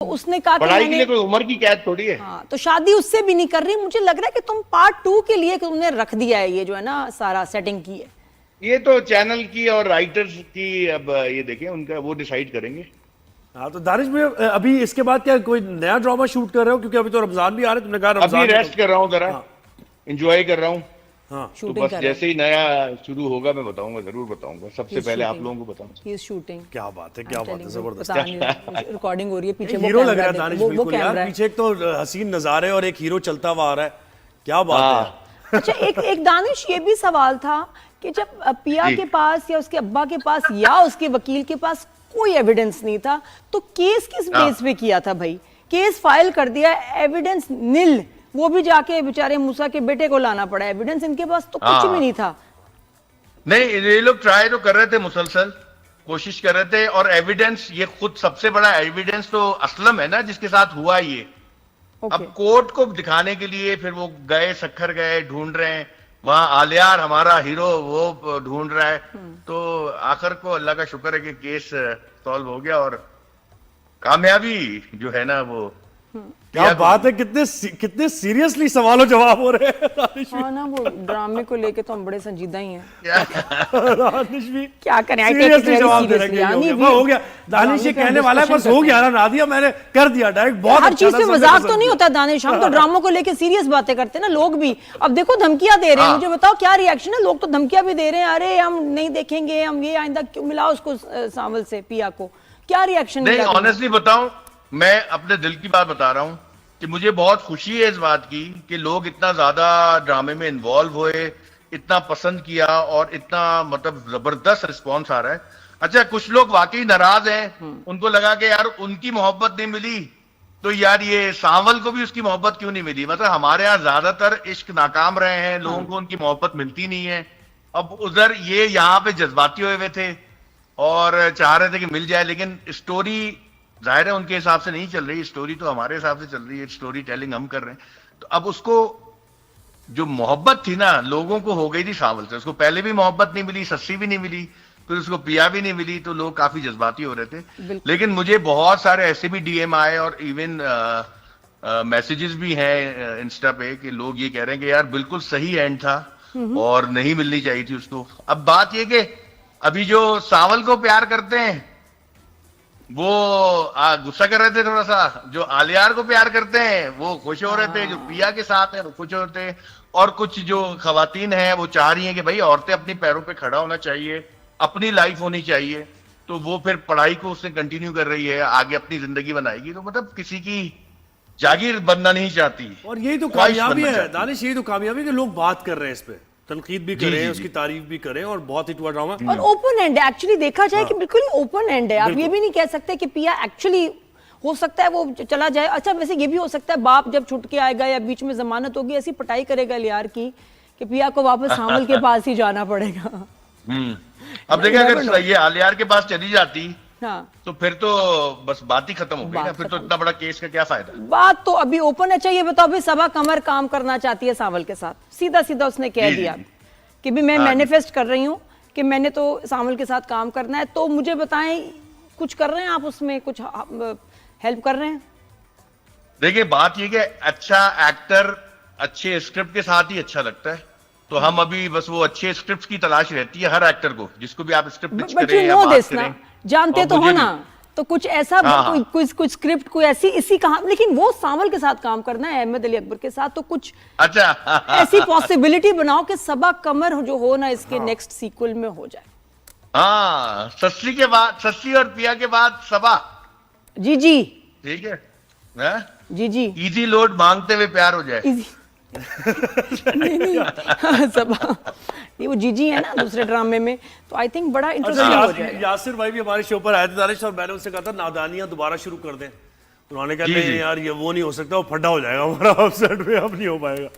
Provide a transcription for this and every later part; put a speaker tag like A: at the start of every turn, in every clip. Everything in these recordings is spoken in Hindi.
A: तो उसने कहा कि
B: पढ़ाई के लिए कोई उम्र की कैद थोड़ी है।
A: हाँ, तो शादी उससे भी नहीं कर रही। मुझे लग रहा है कि तुम पार्ट 2 के लिए तुमने रख दिया है, ये जो है ना सारा सेटिंग की है।
B: ये तो चैनल की और राइटर्स की, अब ये देखें उनका, वो डिसाइड करेंगे।
C: हाँ, तो दानिश में अभी इसके बाद क्या कोई नया ड्रामा शूट कर रहे हो? क्योंकि अभी तो रमजान भी आ रहा है, तुमने कहा
B: अभी
C: रमजान
B: रेस्ट कर रहा हूँ जरा, एंजॉय कर रहा हूँ।
C: हाँ,
B: तो
A: शूटिंग
B: बस
A: कर रहे
B: जैसे ही नया शुरू होगा मैं बताऊंगा, जरूर बताऊंगा, सबसे पहले आप लोगों को बताऊंगा।
A: He is shooting.
C: क्या बात है, क्या बात है, जबरदस्त।
A: रिकॉर्डिंग हो रही है पीछे,
C: हीरो लग रहा है दानिश
A: वो
C: बिल्कुल यार,
A: कैमरा है।
C: पीछे एक तो हसीन नजारे और एक हीरो चलता हुआ आ रहा है, क्या बात है।
A: अच्छा, एक दानिश ये भी सवाल था कि जब पिया के पास या उसके अब्बा के पास या उसके वकील के पास कोई एविडेंस नहीं था, तो केस किस बेस पे किया था भाई? केस फाइल कर दिया, एविडेंस नील, वो भी जाके बेचारे मूसा के बेटे को लाना पड़ा, एविडेंस इनके पास तो कुछ भी नहीं था।
B: नहीं, ये लोग ट्राई तो कर रहे थे, मुसलसल कोशिश कर रहे थे, और एविडेंस, ये खुद सबसे बड़ा एविडेंस तो असलम है ना, जिसके साथ हुआ ये। अब कोर्ट को दिखाने के लिए फिर वो गए, सखर गए, ढूंढ रहे हैं वहां, आलियार हमारा हीरो वो ढूंढ रहा है। तो आखिर को अल्लाह का शुक्र है कि केस सॉल्व हो गया और कामयाबी जो है ना वो।
C: क्या बात है, कितने सीरियसली सवालों जवाब हो रहे हैं दानिश भी।
A: हाँ ना, वो ड्रामे को लेके तो हम बड़े संजीदा ही हैं।
C: दानिश भी
A: क्या करें,
C: सीरियसली जवाब दे रहे हैं। हो गया दानिश, ये कहने वाला है बस हो गया ना, नादिया मैंने कर दिया डायरेक्ट। बहुत
A: हर चीज पे मजाक तो नहीं होता दानिश, हम तो ड्रामों को लेके सीरियस बातें करते हैं ना, लोग भी। अब देखो धमकियां दे रहे हैं, मुझे बताओ क्या रिएक्शन है? लोग तो धमकियां भी दे रहे हैं, अरे हम नहीं देखेंगे, हम ये आइंदा क्यों मिला उसको सांवल से पिया को, क्या रिएक्शन?
B: नहीं, ऑनेस्टली बताऊं, मैं अपने दिल की बात बता रहा हूं कि मुझे बहुत खुशी है इस बात की कि लोग इतना ज्यादा ड्रामे में इन्वॉल्व हुए, इतना पसंद किया और इतना मतलब जबरदस्त रिस्पॉन्स आ रहा है। अच्छा, कुछ लोग वाकई नाराज हैं, उनको लगा कि यार उनकी मोहब्बत नहीं मिली तो यार ये सांवल को भी उसकी मोहब्बत क्यों नहीं मिली। मतलब हमारे यहाँ ज्यादातर इश्क नाकाम रहे हैं, लोगों को उनकी मोहब्बत मिलती नहीं है। अब उधर ये यहाँ पे जज्बाती हुए थे और चाह रहे थे कि मिल जाए, लेकिन स्टोरी जाहिर है उनके हिसाब से नहीं चल रही, स्टोरी तो हमारे हिसाब से चल रही है, स्टोरी टेलिंग हम कर रहे हैं। तो अब उसको जो मोहब्बत थी ना लोगों को हो गई थी सांवल से, उसको पहले भी मोहब्बत नहीं मिली, सस्सी भी नहीं मिली, फिर उसको पिया भी नहीं मिली, तो लोग काफी जज्बाती हो रहे थे। लेकिन मुझे बहुत सारे ऐसे भी डीएम आए और इवन मैसेजेस भी हैं इंस्टा पे कि लोग ये कह रहे हैं कि यार बिल्कुल सही एंड था और नहीं मिलनी चाहिए थी उसको। अब बात ये कि अभी जो सांवल को प्यार करते हैं वो गुस्सा कर रहे थे थोड़ा सा, जो आलियार को प्यार करते हैं वो खुश हो रहे थे, जो पिया के साथ है वो खुश हो रहे थे, और कुछ जो खवातीन हैं वो चाह रही हैं कि भाई औरतें अपनी पैरों पे खड़ा होना चाहिए, अपनी लाइफ होनी चाहिए, तो वो फिर पढ़ाई को उसने कंटिन्यू कर रही है, आगे अपनी जिंदगी बनाएगी। तो मतलब किसी की जागीर बनना नहीं चाहती,
C: और यही तो कामयाबी है दानिश, यही तो कामयाबी कि लोग बात कर रहे हैं इस पे, तनकीद भी करें, उसकी तारीफ भी करें, और बहुत हिट हुआ ड्रामा।
A: और ओपन एंड है, एक्चुअली देखा जाए कि बिल्कुल ओपन एंड है। आप ये भी नहीं कह सकते कि पिया एक्चुअली, हो सकता है वो चला जाए। अच्छा, वैसे ये भी हो सकता है बाप जब छुट के आएगा या बीच में जमानत होगी, ऐसी पटाई करेगा लियार की कि पिया को वापस सांवल के पास ही जाना पड़ेगा।
B: अब देखिए अगर ये आलियार के पास चली जाती
A: हाँ,
B: तो फिर तो बस बात ही खत्म हो गई ना, फिर तो इतना बड़ा केस का क्या फायदा।
A: बात तो अभी ओपन है। चाहिए बताओ भाई, सबा कमर काम करना चाहती है सांवल के साथ, सीधा सीधा उसने कह दिया कि भी मैं मैनिफेस्ट कर रही हूँ कि मैंने तो सांवल के साथ काम करना है। तो मुझे बताएं, कुछ कर रहे हैं आप उसमें, कुछ हेल्प कर रहे हैं?
B: देखिए बात ये कि अच्छा एक्टर अच्छे स्क्रिप्ट के साथ ही अच्छा लगता है, तो हम अभी बस वो अच्छे स्क्रिप्ट की तलाश रहती है हर एक्टर को, जिसको भी आप स्क्रिप्ट पिच करें या बात करें।
A: जानते तो हो ना, तो कुछ ऐसा कुछ स्क्रिप्ट कोई ऐसी इसी कहा, लेकिन वो सांवल के साथ काम करना है, अहमद अली अकबर के साथ, तो कुछ
B: अच्छा
A: ऐसी पॉसिबिलिटी बनाओ कि सबा कमर जो हो ना इसके नेक्स्ट सीक्वल में हो जाए।
B: हाँ, सस्सी के बाद, सस्सी और पिया के बाद सबा।
A: जी जी
B: ठीक है
A: जी जी,
B: इजी लोड मांगते हुए प्यार हो जाए।
A: नहीं, सबा ये वो जीजी है ना दूसरे ड्रामे में, तो आई थिंक बड़ा इंटरेस्टिंग हो जाएगा।
C: यासिर भाई भी हमारे शो पर आए थे दानिश, और मैंने उनसे कहा था नादानियां दोबारा शुरू कर दें, उन्होंने कहा नहीं यार ये वो नहीं हो सकता, वो फड्डा हो जाएगा हमारा ऑफसेट में, अब नहीं हो पाएगा।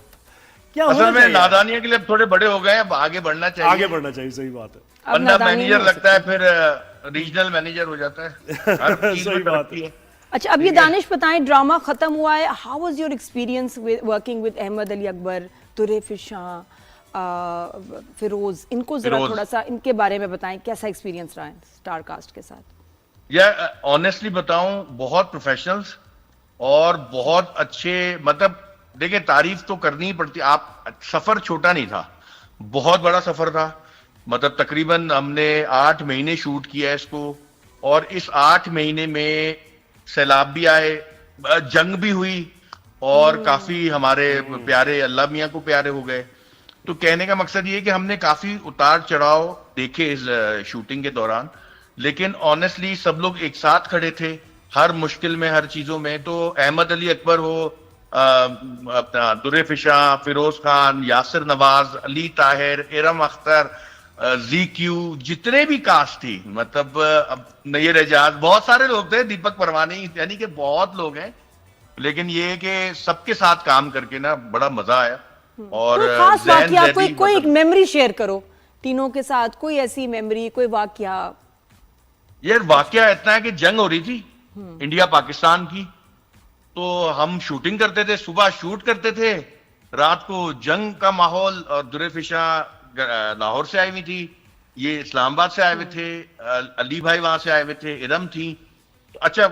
C: क्या
B: असल में नादानियां के लिए थोड़े बड़े हो गए, अब आगे बढ़ना चाहिए,
C: आगे बढ़ना चाहिए, सही बात है।
B: वरना मैनेजर लगता है फिर रीजनल मैनेजर हो जाता है।
C: सही बात है।
A: अच्छा, अब ये दानिश बताएं, ड्रामा खत्म हुआ है, how was your experience working with Ahmad Ali Akbar, Turaif Shah, Firoz, इनको जरा थोड़ा सा इनके बारे में बताएं, कैसा एक्सपीरियंस रहा है स्टार कास्ट के साथ?
B: या ऑनेस्टली बताऊं, बहुत प्रोफेशनल्स और बहुत अच्छे, मतलब देखिए तारीफ तो करनी ही पड़ती। आप, सफर छोटा नहीं था, बहुत बड़ा सफर था। मतलब तकरीबन हमने 8 महीने शूट किया है इसको, और इस 8 महीने में सैलाब भी आए, जंग भी हुई, और काफी हमारे प्यारे अल्लाह मियां को प्यारे हो गए। तो कहने का मकसद ये है कि हमने काफी उतार चढ़ाव देखे इस शूटिंग के दौरान, लेकिन ऑनेस्टली सब लोग एक साथ खड़े थे हर मुश्किल में, हर चीजों में। तो अहमद अली अकबर हो, अपना दुर्रे फिशा, फिरोज खान, यासिर नवाज, अली ताहिर, इरम अख्तर, जी.क्यू, जितने भी कास्ट थी, मतलब अब नैयर एजाज, बहुत सारे लोग थे, दीपक परवानी, यानी कि बहुत लोग हैं। लेकिन ये है कि सबके साथ काम करके ना बड़ा मजा आया। और
A: कोई खास
B: जैन
A: वाकया,
B: जैदी,
A: कोई
B: मतलब
A: मेमोरी शेयर करो तीनों के साथ, कोई ऐसी मेमोरी, कोई वाकया।
B: यार वाकया इतना है कि जंग हो रही थी इंडिया पाकिस्तान की, तो हम शूटिंग करते थे, सुबह शूट करते थे, रात को जंग का माहौल। और दुर्रे फिशा लाहौर से आई हुई थी, ये इस्लामाबाद से आए हुए थे, अली भाई वहां से आए हुए थे, इरम थी। तो अच्छा,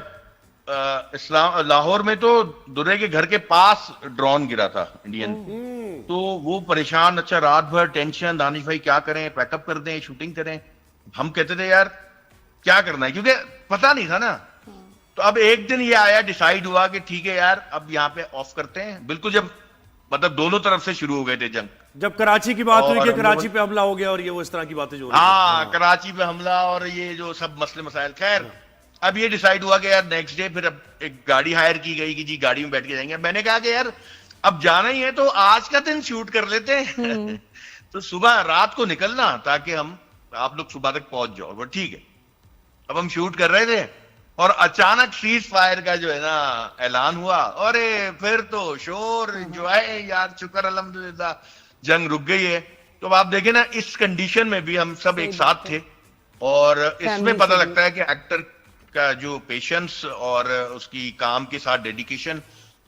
B: लाहौर में तो दुर्रे के घर के पास ड्रोन गिरा था इंडियन, तो वो परेशान। अच्छा, रात भर टेंशन, दानिश भाई क्या करें, पैकअप कर दें, शूटिंग करें। हम कहते थे यार क्या करना है, क्योंकि पता नहीं था ना। तो अब एक दिन ये आया, डिसाइड हुआ कि ठीक है यार अब यहाँ पे ऑफ करते हैं, बिल्कुल जब मतलब दोनों तरफ से शुरू हो गए थे जंग।
C: जब कराची की बात हुई
B: और
C: कि
B: हम
C: कराची
B: लोग-
C: पे हमला हो गया और ये वो इस तरह की बातें जो हो रही थी।
B: हाँ, कराची पे हमला और ये जो सब मसले मसाइल, खैर अब ये डिसाइड हुआ कि यार नेक्स्ट डे फिर अब एक गाड़ी हायर की गई कि जी गाड़ी में बैठ के जाएंगे। मैंने कहा कि यार अब जाना ही है तो आज का दिन शूट कर लेते हैं। तो सुबह रात को निकलना, ताकि हम, आप लोग सुबह तक पहुंच जाओ। वो ठीक है, अब हम शूट कर रहे थे और अचानक सीज फायर का जो है ना ऐलान हुआ, और फिर तो शोर, एंजॉय यार, शुक्र अल्हम्दुलिल्लाह जंग रुक गई है। तो अब आप देखें ना, इस कंडीशन में भी हम सब एक साथ थे, और इसमें पता लगता है कि एक्टर का जो पेशेंस और उसकी काम के साथ डेडिकेशन,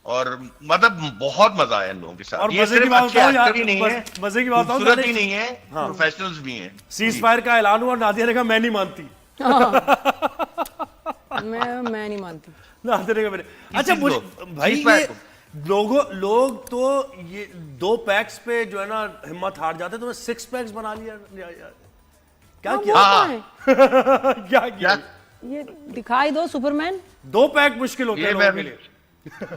B: और मतलब बहुत मजा आया इन लोगों के साथ।
C: और
B: ये
C: मजे की
B: सिर्फ
C: बात
B: अच्छे
C: बताओ यार,
B: एक्टर ही नहीं है,
C: मजे की बात बताओ,
B: खूबसूरत
C: दानिश।
B: ही नहीं है, प्रोफेशनल्स भी हैं।
C: सीज फायर का ऐलान हुआ, नादिया ने कहा मैं नहीं मानती।
A: मैं नहीं मानती।
C: नादिया ने कहा मैंने। अच्छा
B: चीज
C: मुझे
B: को?
C: भाई,
B: सीज फायर
C: ये लोग तो ये 2 पैक्स पे जो है ना हिम्मत हार जाते, तो 6 पैक्स बना लिया यार। क्या
A: हाँ,
C: किया?
A: वो
B: हाँ।
A: तो है।
C: क्या किया?
B: क्या?
A: ये दिखाई दो सुपरमैन।
C: 2 पैक मुश्किल होते
B: ये
C: हैं
B: मैं
C: लोगों के लिए।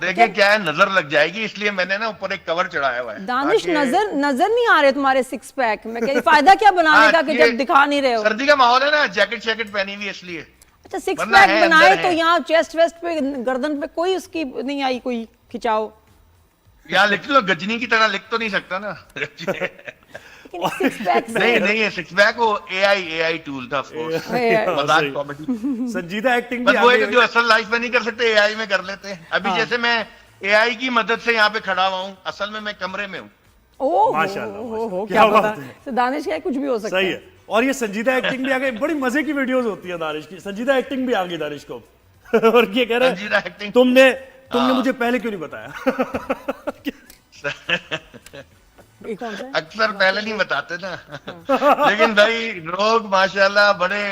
B: देखिए क्या है, नजर लग जाएगी, इसलिए मैंने ना ऊपर एक कवर चढ़ाया हुआ है
A: दानिश,
B: ताकि-
A: नजर नहीं आ रहे तुम्हारे 6 पैक। मैं कह फायदा क्या बनाने
B: हाँ,
A: का कि
B: ये
A: जब दिखा नहीं रहे हो।
B: सर्दी का माहौल है ना, जैकेट शैकेट पहनी हुई है इसलिए।
A: अच्छा, 6
B: वरना
A: पैक
B: है,
A: बनाए
B: अंदर
A: तो
B: है।
A: यहाँ चेस्ट वेस्ट पे, गर्दन पे कोई उसकी नहीं आई, कोई खिंचाव।
B: यहाँ लिख लो, गजनी की तरह लिख तो नहीं सकता ना।
A: लेकिन 6 पैक
B: नहीं नहीं है, 6 पैक वो एआई टूल था, ऑफ कोर्स, मजाक
C: सही।
B: कॉमेडी।
C: संजीदा एक्टिंग भी
B: बस
C: आ
B: वो है
C: गई
B: कि जो असल लाइफ में नहीं कर सकते, एआई में कर लेते हैं। अभी जैसे मैं एआई की मदद से यहाँ पे खड़ा हुआ हूँ, असल में मैं कमरे में हूँ।
A: ओह
C: माशाल्लाह,
A: हो,
C: क्या
A: क्या
C: बात
A: पता।
C: है।
A: तो दानिश का कुछ भी हो सकता
C: सही
A: है।
C: है। और ये संजीदा एक्टिंग भी आ गई, बड़ी मजे की वीडियोस होती है दानिश की। संजीदा एक्टिंग भी आ गई दानिश को। और ये कह रहे
B: संजीदा
C: हैं
B: एक्टिंग।
C: तुमने मुझे पहले क्यों नहीं बताया?
A: ये कौन सा है?
B: अक्सर पहले नहीं बताते ना। लेकिन भाई लोग माशाल्लाह बड़े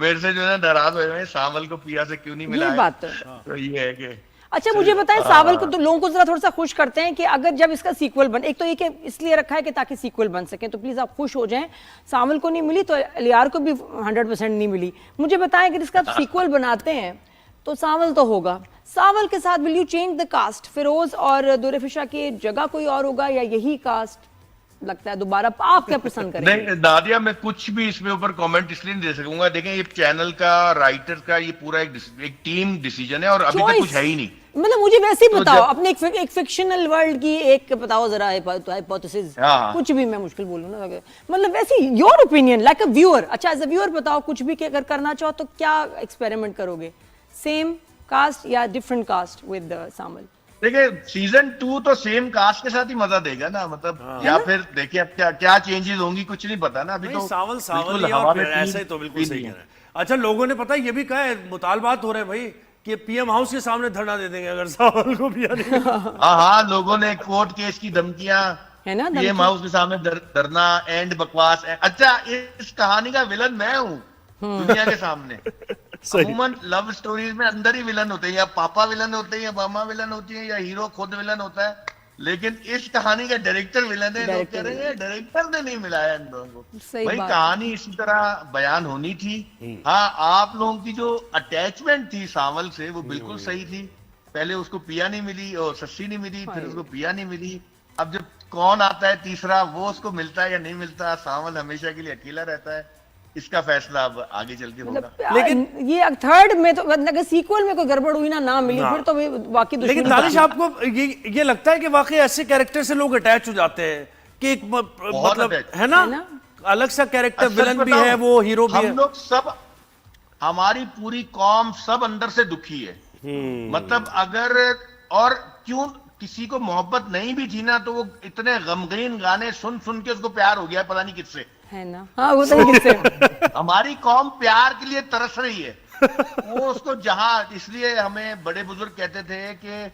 B: मेरे से जो है ना नाराज हुए हैं, सावल को पिया से क्यों नहीं मिला
A: ये
B: है।
A: बात तो है।
B: तो ये है कि
A: अच्छा, मुझे बताएं, सावल को तो लोगों को जरा थोड़ा सा खुश करते हैं कि अगर जब इसका सीक्वल बन, एक तो ये कि इसलिए रखा है कि ताकि सीक्वल बन सके, तो प्लीज आप खुश हो जाएं। सावल को नहीं मिली तो एलियार को भी 100% नहीं मिली। मुझे बताएं, अगर इसका सीक्वल बनाते हैं तो सावल तो होगा। सावल के साथ will you change the caste? Firoz और दुर्रे फिशा की जगह कोई और होगा या यही कास्ट लगता है दोबारा? आप क्या पसंद करेंगे?
B: नहीं नादिया, मैं कुछ भी इसमें ऊपर कमेंट इसलिए नहीं दे सकूंगा। देखें, ये चैनल का, राइटर का, ये पूरा एक टीम डिसीजन है, और अभी तक कुछ है ही नहीं।
A: मतलब मुझे वैसे ही
B: तो
A: बताओ,
B: जब-
A: अपने एक फिक्शनल वर्ल्ड की एक बताओ जरा हाइपोथेसिस।
B: हाँ।
A: कुछ भी, मैं मुश्किल बोलूं ना, मतलब वैसे your opinion like a viewer. अच्छा, एज अ व्यूअर बताओ, कुछ भी अगर करना चाहो तो क्या एक्सपेरिमेंट करोगे? सेम कास्ट या डिफरेंट कास्ट विद सामल?
B: देखिए सीजन 2 तो सेम कास्ट के साथ ही मजा देगा ना, मतलब या फिर देखिए अब क्या चेंजेस होंगी, कुछ नहीं पता ना अभी।
C: नहीं,
B: तो
C: सावल
B: बिल्कुल
C: ही,
B: हवा
C: और
B: में
C: फिर ऐसे ही तो बिल्कुल सही
B: नहीं
C: कह
B: है।
C: रहे हैं। अच्छा, लोगों ने पता है ये भी कहा है, मुतालबात हो रहे हैं भाई कि पीएम हाउस के सामने धरना दे देंगे अगर सावल को पिया नहीं।
B: हाँ, लोगों ने कोर्ट केस की धमकियां,
A: है ना,
B: पीएम हाउस के सामने धरना, एंड बकवास। अच्छा, इस कहानी का विलन मैं हूँ दुनिया के सामने।
C: सही।
B: अमूमन लव स्टोरीज में अंदर ही विलन होते हैं, या पापा विलन होते हैं, या मामा विलन होती है, या हीरो खुद विलन होता है। लेकिन इस कहानी का डायरेक्टर विलन है। लोग कह रहे हैं डायरेक्टर ने नहीं मिलाया इन दोनों को।
A: सही
B: भाई
A: बात।
B: कहानी इसी तरह बयान होनी थी। हाँ, आप लोगों की जो अटैचमेंट थी सांवल से वो बिल्कुल सही थी। पहले उसको पिया नहीं मिली और सस्सी नहीं मिली, फिर उसको पिया नहीं मिली। अब जब कौन आता है तीसरा, वो उसको मिलता है या नहीं मिलता, सांवल हमेशा के लिए अकेला रहता है। इसका फैसला अब आगे चल के होगा।
A: मतलब
C: लेकिन-
A: ये थर्ड में तो मतलब अगर सीक्वल में कोई गड़बड़ हुई ना मिली,
C: हाँ।
A: फिर तो बाकी
C: लेकिन तालिश आपको ये लगता है कि वाकई ऐसे कैरेक्टर से लोग अटैच हो जाते हैं कि एक मतलब
B: attach।
C: है ना,
A: है ना?
C: अलग सा कैरेक्टर,
B: सच
C: विलन भी
B: बताऊं,
C: है, वो हीरो भी है।
B: हम लोग सब, हमारी पूरी कौम सब अंदर से दुखी है। मतलब अगर, और क्यों किसी को मोहब्बत नहीं भी थी ना, तो वो इतने गमगीन गाने सुन सुन के उसको प्यार हो गया पता नहीं किससे।
A: है ना। हाँ, वो तो किससे
B: हमारी कौम प्यार के लिए तरस रही है। वो उसको जहां, इसलिए हमें बड़े बुजुर्ग कहते थे कि